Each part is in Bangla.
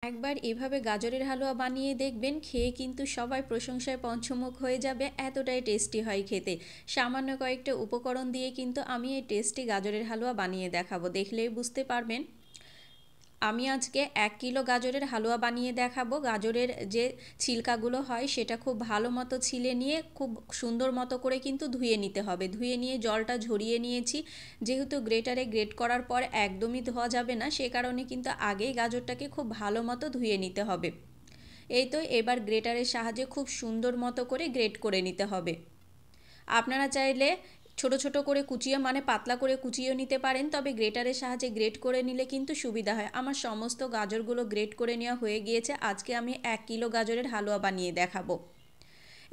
একবার এভাবে গাজরের হালুয়া বানিয়ে দেখবেন, খেয়ে কিন্তু সবাই প্রশংসায় পঞ্চমুখ হয়ে যাবে, এতটাই টেস্টি হয় খেতে। সামান্য কয়েকটা উপকরণ দিয়ে কিন্তু আমি এই টেস্টি গাজরের হালুয়া বানিয়ে দেখাবো, দেখলেই বুঝতে পারবেন। আমি আজকে 1 কিলো গাজরের হালুয়া বানিয়ে দেখাবো। গাজরের যে ছিলকাগুলো হয় সেটা খুব ভালো মতো ছিলে নিয়ে খুব সুন্দর মতো করে কিন্তু ধুয়ে নিতে হবে। ধুয়ে নিয়ে জলটা ঝরিয়ে নিয়েছি। যেহেতু গ্রেটারে গ্রেট করার পর একদমই ধোয়া যাবে না, সে কারণে কিন্তু আগেই গাজরটাকে খুব ভালো মতো ধুয়ে নিতে হবে। এই তো এবার গ্রেটারের সাহায্যে খুব সুন্দর মতো করে গ্রেট করে নিতে হবে। আপনারা চাইলে ছোট ছোট করে কুচিয়ে মানে পাতলা করে কুচিয়েও নিতে পারেন, তবে গ্রেটারের সাহায্যে গ্রেট করে নিলে কিন্তু সুবিধা হয়। আমার সমস্ত গাজরগুলো গ্রেট করে নেওয়া হয়ে গিয়েছে। আজকে আমি 1 কিলো গাজরের হালুয়া বানিয়ে দেখাবো।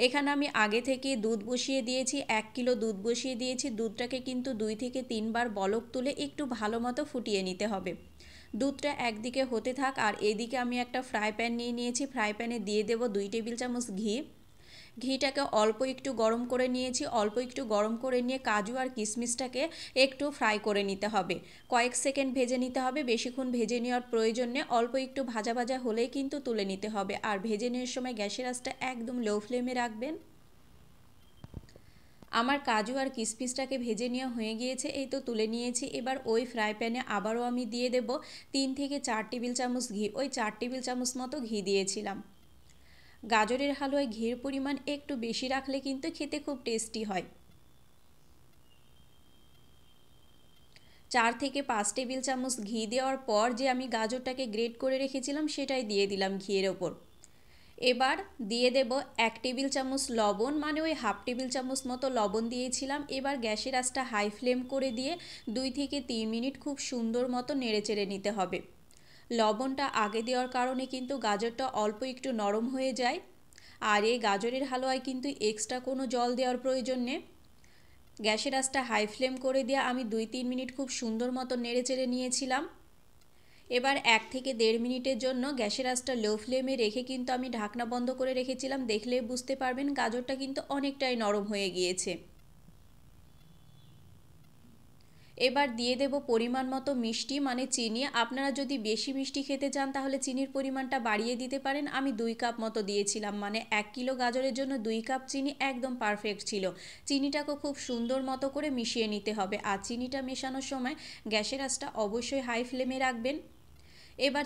এখানে আমি আগে থেকে দুধ বসিয়ে দিয়েছি, 1 কিলো দুধ বসিয়ে দিয়েছি। দুধটাকে কিন্তু 2 থেকে 3 বার বলক তুলে একটু ভালো মতো ফুটিয়ে নিতে হবে। দুধটা একদিকে হতে থাক, আর এদিকে আমি একটা ফ্রাই প্যান নিয়ে নিয়েছি। ফ্রাই প্যানে দিয়ে দেব 2 টেবিল চামচ ঘি। ঘিটাকে অল্প একটু গরম করে নিয়েছি। অল্প একটু গরম করে নিয়ে কাজু আর কিশমিশটাকে একটু ফ্রাই করে নিতে হবে। কয়েক সেকেন্ড ভেজে নিতে হবে, বেশিক্ষণ ভেজে নেওয়ার প্রয়োজন নেই। অল্প একটু ভাজা ভাজা হলেই কিন্তু তুলে নিতে হবে। আর ভেজে নেওয়ার সময় গ্যাসের আঁচটা একদম লো ফ্লেমে রাখবেন। আমার কাজু আর কিশমিশটাকে ভেজে নেওয়া হয়ে গিয়েছে, এই তো তুলে নিয়েছি। এবার ওই ফ্রাই প্যানে আবারও আমি দিয়ে দেব 3 থেকে 4 টেবিল চামচ ঘি। ওই 4 টেবিল চামচ মতো ঘি দিয়েছিলাম। গাজরের হালুয়ায় ঘির পরিমাণ একটু বেশি রাখলে কিন্তু খেতে খুব টেস্টি হয়। 4 থেকে 5 টেবিল চামচ ঘি দেওয়ার পর যে আমি গাজরটাকে গ্রেট করে রেখেছিলাম সেটাই দিয়ে দিলাম ঘিয়ের ওপর। এবার দিয়ে দেব 1 টেবিল চামচ লবণ, মানে ওই হাফ 1 টেবিল চামচ মতো লবণ দিয়েছিলাম। এবার গ্যাসের আঁচটা হাই ফ্লেম করে দিয়ে 2 থেকে 3 মিনিট খুব সুন্দর মতো নেড়েচেড়ে নিতে হবে। লবণটা আগে দেওয়ার কারণে কিন্তু গাজরটা অল্প একটু নরম হয়ে যায়। আর এই গাজরের হালুয়ায় কিন্তু এক্সট্রা কোনো জল দেওয়ার প্রয়োজন নেই। গ্যাসের আঁচটা হাই ফ্লেম করে দিয়ে আমি 2-3 মিনিট খুব সুন্দর মতো নেড়েচেড়ে নিয়েছিলাম। এবার 1 থেকে 1.5 মিনিটের জন্য গ্যাসের আঁচটা লো ফ্লেমে রেখে কিন্তু আমি ঢাকনা বন্ধ করে রেখেছিলাম। দেখলেই বুঝতে পারবেন গাজরটা কিন্তু অনেকটাই নরম হয়ে গিয়েছে। এবার দিয়ে দেব পরিমাণ মতো মিষ্টি, মানে চিনি। আপনারা যদি বেশি মিষ্টি খেতে চান তাহলে চিনির পরিমাণটা বাড়িয়ে দিতে পারেন। আমি 2 কাপ মতো দিয়েছিলাম, মানে 1 কিলো গাজরের জন্য 2 কাপ চিনি একদম পারফেক্ট ছিল। চিনিটাকে খুব সুন্দর মতো করে মিশিয়ে নিতে হবে। আর চিনিটা মেশানোর সময় গ্যাসের আঁচটা অবশ্যই হাই ফ্লেমে রাখবেন। এবার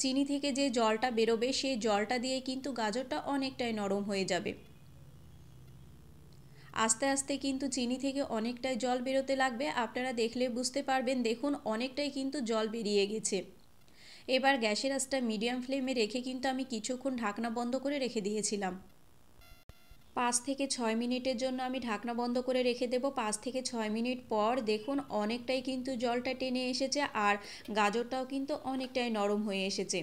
চিনি থেকে যে জলটা বেরোবে সেই জলটা দিয়ে কিন্তু গাজরটা অনেকটাই নরম হয়ে যাবে। আস্তে আস্তে কিন্তু চিনি থেকে অনেকটাই জল বেরোতে লাগবে, আপনারা দেখলে বুঝতে পারবেন। দেখুন অনেকটাই কিন্তু জল বেরিয়ে গেছে। এবার গ্যাসের আঁচটা মিডিয়াম ফ্লেমে রেখে কিন্তু আমি কিছুক্ষণ ঢাকনা বন্ধ করে রেখে দিয়েছিলাম। 5 থেকে 6 মিনিটের জন্য আমি ঢাকনা বন্ধ করে রেখে দেব। 5 থেকে 6 মিনিট পর দেখুন অনেকটাই কিন্তু জলটা টেনে এসেছে, আর গাজরটাও কিন্তু অনেকটাই নরম হয়ে এসেছে।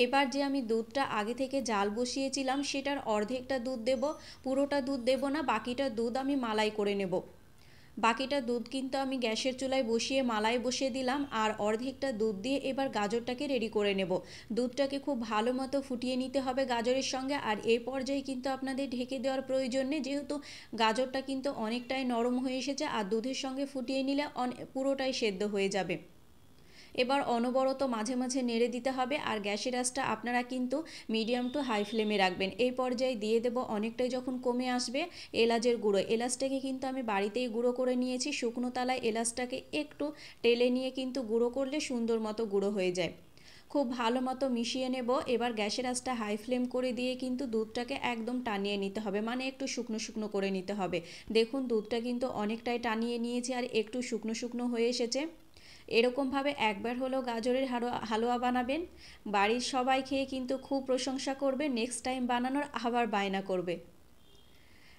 এবার যে আমি দুধটা আগে থেকে জাল বসিয়েছিলাম সেটার অর্ধেকটা দুধ দেব, পুরোটা দুধ দেব না, বাকিটা দুধ আমি মালাই করে নেব। বাকিটা দুধ কিন্তু আমি গ্যাসের চুলায় বসিয়ে মালাই বসিয়ে দিলাম, আর অর্ধেকটা দুধ দিয়ে এবার গাজরটাকে রেডি করে নেব। দুধটাকে খুব ভালো মতো ফুটিয়ে নিতে হবে গাজরের সঙ্গে। আর এই পর্যায়ে কিন্তু আপনাদের ঢেকে দেওয়ার প্রয়োজন নেই, যেহেতু গাজরটা কিন্তু অনেকটাই নরম হয়ে এসেছে, আর দুধের সঙ্গে ফুটিয়ে নিলে পুরোটাই সেদ্ধ হয়ে যাবে। এবার অনবরত মাঝে মাঝে নেড়ে দিতে হবে, আর গ্যাসের আঁচটা আপনারা কিন্তু মিডিয়াম টু হাই ফ্লেমে রাখবেন। এই পর্যায়ে দিয়ে দেব অনেকটাই যখন কমে আসবে এলাচের গুঁড়ো। এলাচটাকে কিন্তু আমি বাড়িতেই গুঁড়ো করে নিয়েছি। শুকনো তালায় এলাচটাকে একটু টেলে নিয়ে কিন্তু গুঁড়ো করলে সুন্দর মতো গুঁড়ো হয়ে যায়। খুব ভালো মতো মিশিয়ে নেব। এবার গ্যাসের আঁচটা হাই ফ্লেম করে দিয়ে কিন্তু দুধটাকে একদম টানিয়ে নিতে হবে, মানে একটু শুকনো শুকনো করে নিতে হবে। দেখুন দুধটা কিন্তু অনেকটাই টানিয়ে নিয়েছে আর একটু শুকনো শুকনো হয়ে এসেছে। এরকমভাবে একবার হলেও গাজরের হালুয়া বানাবেন, বাড়ির সবাই খেয়ে কিন্তু খুব প্রশংসা করবে, নেক্সট টাইম বানানোর আবার বায়না করবে।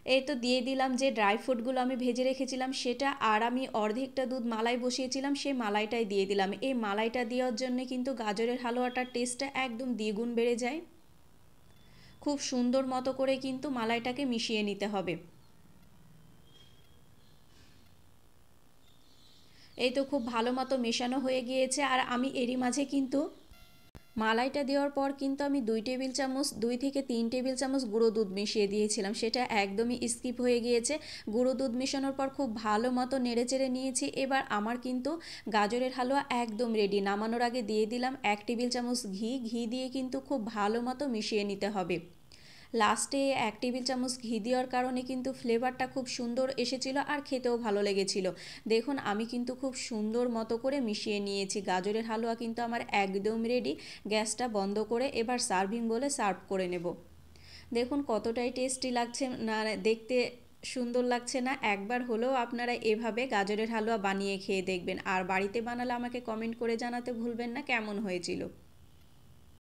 এই তো দিয়ে দিলাম যে ড্রাই ফ্রুটগুলো আমি ভেজে রেখেছিলাম সেটা, আর আমি অর্ধেকটা দুধ মালাই বসিয়েছিলাম সেই মালাইটাই দিয়ে দিলাম। এই মালাইটা দেওয়ার জন্য কিন্তু গাজরের হালুয়াটার টেস্টটা একদম দ্বিগুণ বেড়ে যায়। খুব সুন্দর মতো করে কিন্তু মালাইটাকে মিশিয়ে নিতে হবে। এই তো খুব ভালো মতো মেশানো হয়ে গিয়েছে, আর আমি এরই মাঝে কিন্তু মালাইটা দেওয়ার পর কিন্তু আমি 2 থেকে 3 টেবিল চামচ গুঁড়ো দুধ মিশিয়ে দিয়েছিলাম, সেটা একদমই স্কিপ হয়ে গিয়েছে। গুঁড়ো দুধ মেশানোর পর খুব ভালো মতো নেড়েচেড়ে নিয়েছি। এবার আমার কিন্তু গাজরের হালুয়া একদম রেডি। নামানোর আগে দিয়ে দিলাম 1 টেবিল চামচ ঘি দিয়ে কিন্তু খুব ভালো মতো মিশিয়ে নিতে হবে। লাস্টে 1 টেবিল চামচ ঘি দেওয়ার কারণে কিন্তু ফ্লেভারটা খুব সুন্দর এসেছিলো আর খেতেও ভালো লেগেছিলো। দেখুন আমি কিন্তু খুব সুন্দর মতো করে মিশিয়ে নিয়েছি। গাজরের হালুয়া কিন্তু আমার একদম রেডি। গ্যাসটা বন্ধ করে এবার সার্ভিং বলে সার্ভ করে নেব। দেখুন কতটাই টেস্টি লাগছে না, দেখতে সুন্দর লাগছে না? একবার হলেও আপনারা এভাবে গাজরের হালুয়া বানিয়ে খেয়ে দেখবেন, আর বাড়িতে বানালে আমাকে কমেন্ট করে জানাতে ভুলবেন না কেমন হয়েছিল।